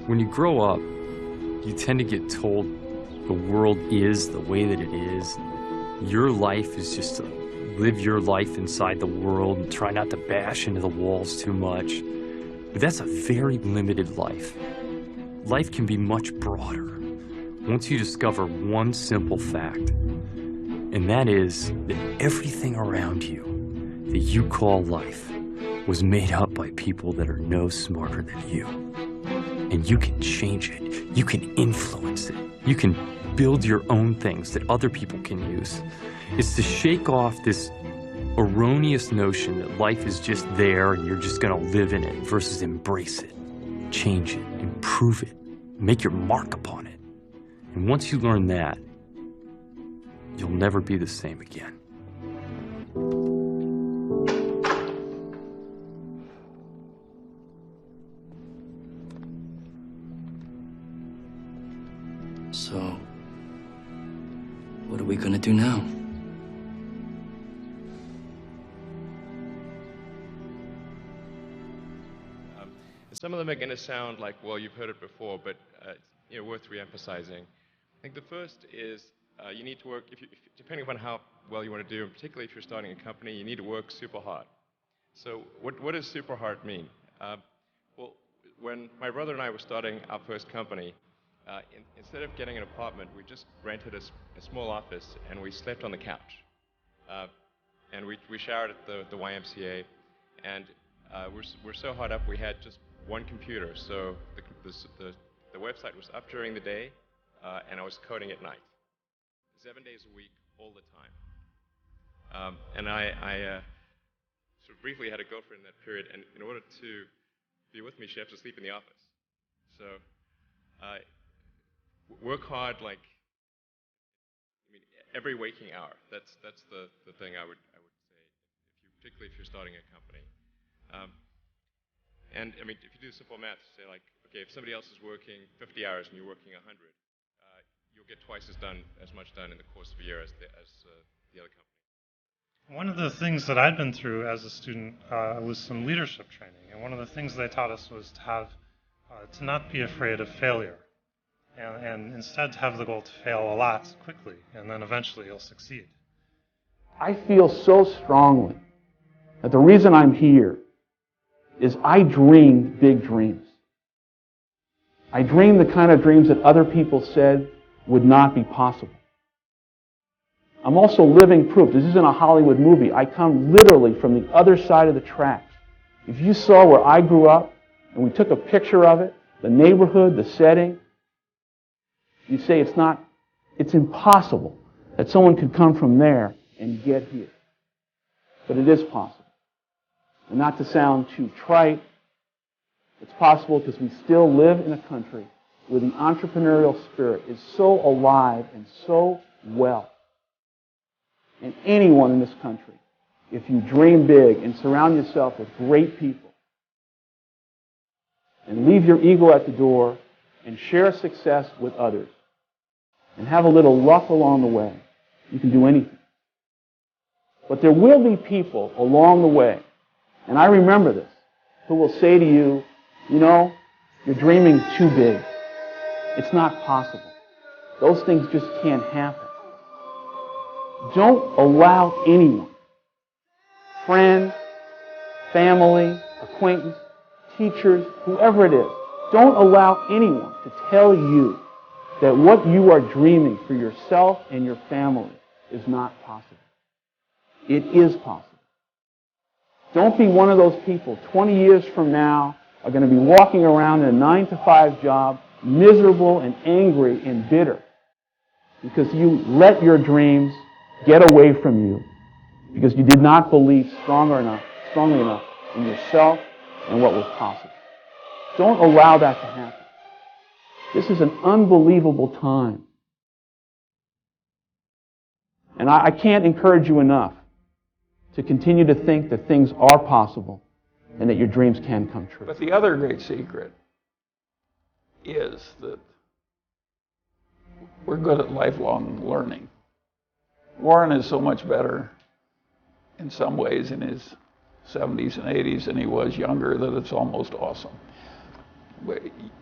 When you grow up, you tend to get told the world is the way that it is. Your life is just to live your life inside the world and try not to bash into the walls too much. But that's a very limited life. Life can be much broader once you discover one simple fact, and that is that everything around you that you call life was made up by people that are no smarter than you. And you can change it. You can influence it. You can build your own things that other people can use. It's to shake off this erroneous notion that life is just there and you're just gonna live in it versus embrace it, change it, improve it, make your mark upon it. And once you learn that, you'll never be the same again. So, what are we gonna do now? Some of them are going to sound like, well, you've heard it before, but worth re-emphasizing. I think the first is you need to work, depending upon how well you want to do, and particularly if you're starting a company, you need to work super hard. So what does super hard mean? Well, when my brother and I were starting our first company, instead of getting an apartment, we just rented a small office and we slept on the couch. And we showered at the YMCA, and we're so hard up we had just one computer, so the website was up during the day, and I was coding at night, 7 days a week, all the time. And I sort of briefly had a girlfriend in that period, and in order to be with me, she had to sleep in the office. So work hard, like, every waking hour. That's the thing I would say, particularly if you're starting a company. And if you do simple math, say like, okay, if somebody else is working 50 hours and you're working 100, you'll get twice as much done in the course of a year as the other company. One of the things that I'd been through as a student was some leadership training, and one of the things they taught us was to not be afraid of failure, and instead to have the goal to fail a lot quickly, and then eventually you'll succeed. I feel so strongly that the reason I'm here is I dreamed big dreams. I dreamed the kind of dreams that other people said would not be possible. I'm also living proof. This isn't a Hollywood movie. I come literally from the other side of the tracks. If you saw where I grew up and we took a picture of it, the neighborhood, the setting, you'd say it's impossible that someone could come from there and get here. But it is possible. And not to sound too trite, it's possible because we still live in a country where the entrepreneurial spirit is so alive and so well. And anyone in this country, if you dream big and surround yourself with great people, and leave your ego at the door and share success with others, and have a little luck along the way, you can do anything. But there will be people along the way, and I remember this, who will say to you, you're dreaming too big. It's not possible. Those things just can't happen. Don't allow anyone, friend, family, acquaintance, teachers, whoever it is, don't allow anyone to tell you that what you are dreaming for yourself and your family is not possible. It is possible. Don't be one of those people 20 years from now are going to be walking around in a 9-to-5 job, miserable and angry and bitter because you let your dreams get away from you because you did not believe strongly enough in yourself and what was possible. Don't allow that to happen. This is an unbelievable time. And I can't encourage you enough to continue to think that things are possible and that your dreams can come true. But the other great secret is that we're good at lifelong learning. Warren is so much better in some ways in his 70s and 80s than he was younger that it's almost awesome.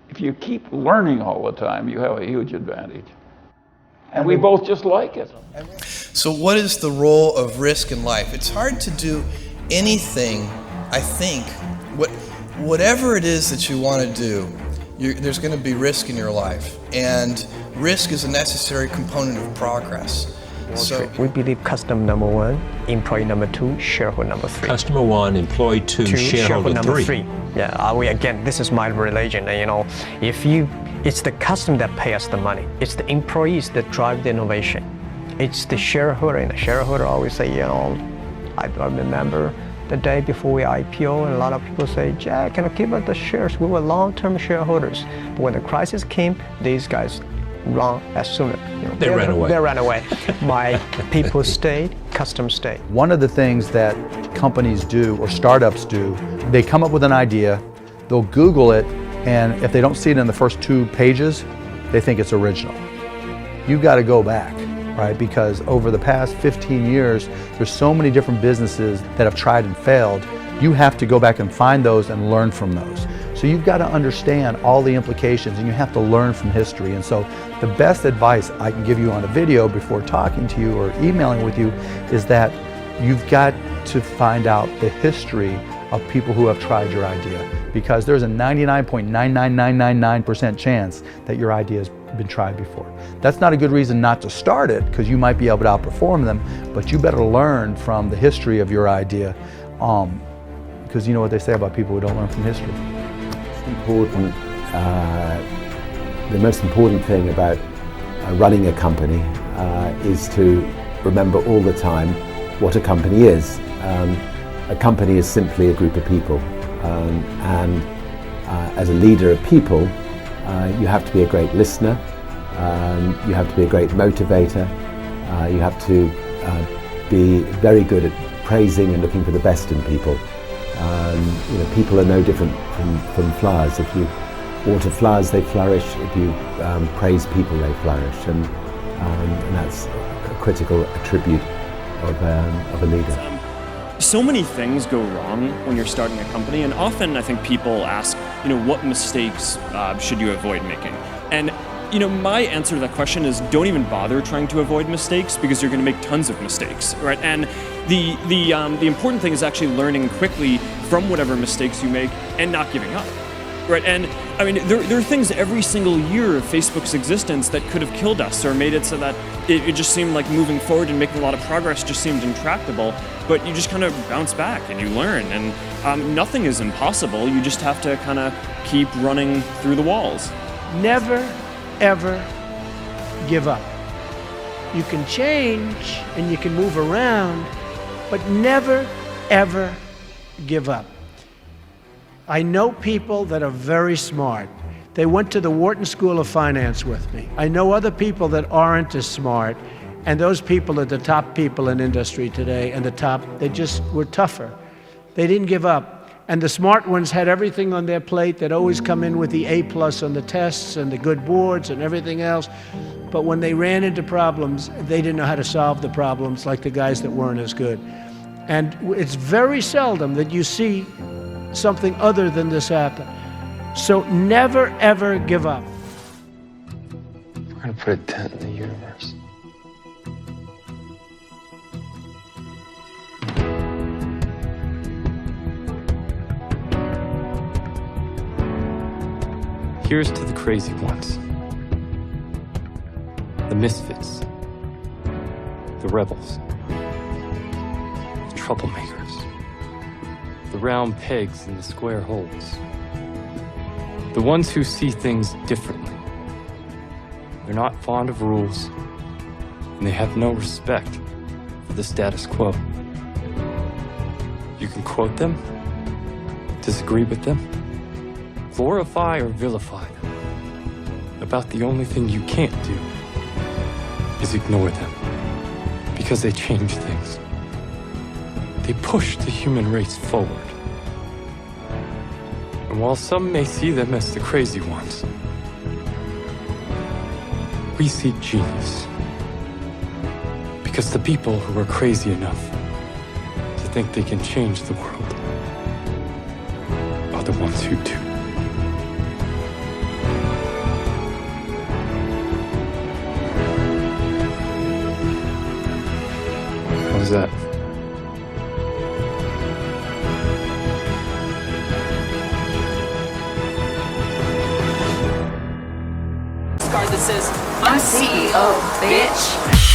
if you keep learning all the time, you have a huge advantage. And we both just like it. So what is the role of risk in life? It's hard to do anything, I think, whatever it is that you want to do, there's going to be risk in your life. And risk is a necessary component of progress. So we believe customer number 1, employee number 2, shareholder number 3. Customer 1, employee 2, shareholder number 3. Yeah, again, this is my religion. You know, it's the customer that pay us the money. It's the employees that drive the innovation. It's the shareholder, and the shareholder always say, you know, I remember the day before we IPO, and a lot of people say, Jack, can you give us the shares? We were long-term shareholders. But when the crisis came, these guys run as soon as they ran away. They ran away. My people stayed, customers stayed. One of the things that companies do or startups do, they come up with an idea, they'll Google it, and if they don't see it in the first 2 pages, they think it's original. You've got to go back, right? Because over the past 15 years, there's so many different businesses that have tried and failed. You have to go back and find those and learn from those. So you've got to understand all the implications, and you have to learn from history. And so the best advice I can give you on a video before talking to you or emailing with you is that you've got to find out the history of people who have tried your idea, because there's a 99.99999% chance that your idea has been tried before. That's not a good reason not to start it, because you might be able to outperform them, but you better learn from the history of your idea, because you know what they say about people who don't learn from history. It's important, the most important thing about running a company is to remember all the time what a company is. A company is simply a group of people, and as a leader of people, you have to be a great listener, you have to be a great motivator, you have to be very good at praising and looking for the best in people. You know, people are no different from flowers. If you water flowers, they flourish. If you praise people, they flourish, and that's a critical attribute of a leader. So many things go wrong when you're starting a company, and often I think people ask, you know, what mistakes should you avoid making? And you know, my answer to that question is don't even bother trying to avoid mistakes, because you're going to make tons of mistakes, right? And the important thing is actually learning quickly from whatever mistakes you make and not giving up, right? And I mean, there are things every single year of Facebook's existence that could have killed us or made it so that it just seemed like moving forward and making a lot of progress just seemed intractable. But you just kind of bounce back and you learn, and nothing is impossible. You just have to kind of keep running through the walls. Never, ever give up. You can change and you can move around, but never, ever give up. I know people that are very smart. They went to the Wharton School of Finance with me. I know other people that aren't as smart, and those people are the top people in industry today, and they just were tougher. They didn't give up. And the smart ones had everything on their plate. They'd always come in with the A+ on the tests and the good boards and everything else. But when they ran into problems, they didn't know how to solve the problems like the guys that weren't as good. And it's very seldom that you see something other than this happen. So never, ever give up. We're going to put a dent in the universe. Here's to the crazy ones, the misfits, the rebels, the troublemakers, the round pegs in the square holes, the ones who see things differently. They're not fond of rules, and they have no respect for the status quo. You can quote them, disagree with them, glorify or vilify them. About the only thing you can't do is ignore them, because they change things. They push the human race forward. And while some may see them as the crazy ones, we see genius. Because the people who are crazy enough to think they can change the world are the ones who do. that? Card that says, I'm CEO, bitch.